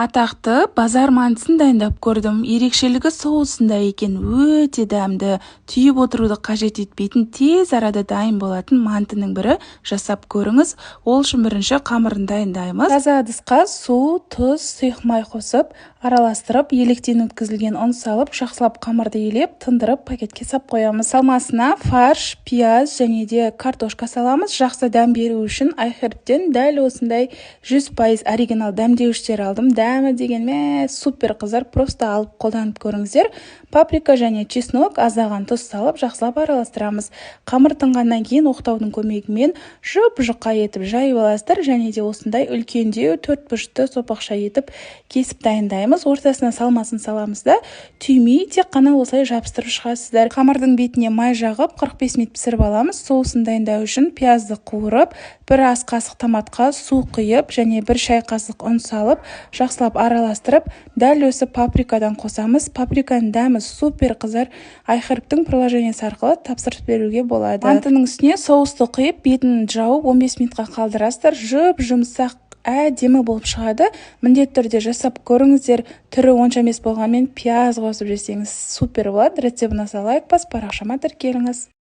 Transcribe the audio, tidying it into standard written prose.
Атақты базар мантысын дайындап көрдім. Ерекшелігі соусында екен, өте дәмді, түйіп отыруды қажет етпейтін, тез арада дайын болатын мантының бірі. Жасап көріңіз. Ол үшін бірінші қамырын дайындаймыз. Таза ыдысқа су, тұз, сұйық май қосып, араластырып, електен өткізілген ұн салып, жақсылап қамырды елеп, тындырып, пакетке сап қоямыз. Салмасына фарш, пияз және де картошка саламыз. Жақсы дәм беру үшін айхербтен дәл осындай 100% оригинал дәмдеуіштер алдым. Дәмі деген супер қыздар, просто алып қолданып көріңіздер. Паприка және чеснок, азаған тұз салып, жақсылап араластырамыз. Қамыр тынғаннан кейін оқтаудың көмегімен жұп-жұқа етіп жайып аласыздар, және де осындай үлкендеу 4 бұрышты сопақша етіп кесіп дайындаймыз. Ортасына салмасын саламыз да, түймей тек қана осылай жабыстырып шығасыздар. Қамырдың бетіне май жағып 45 минут пісіріп аламыз. Соусын дайындау үшін пиязды қуырып, 1 ас қасық томатқа су құйып, және 1 шай қасық ұн салып, жақсылап араластырып, дәл осы паприкадан қосамыз. Паприканың дәмі супер қыздар. айхербтің приложениесі арқылы тапсырыс беруге болады. Мантының үстіне соусты құйып, бетін жауып 15 минутқа қалдырасыздар. Жұмсақ әдемі болып шығады. Міндетті түрде жасап көріңіздер. Түрі онша емес болғанмен пияз қосып жесеңіз супер болады. Рецептін аса лайк бас, парақшама тіркеліңіз.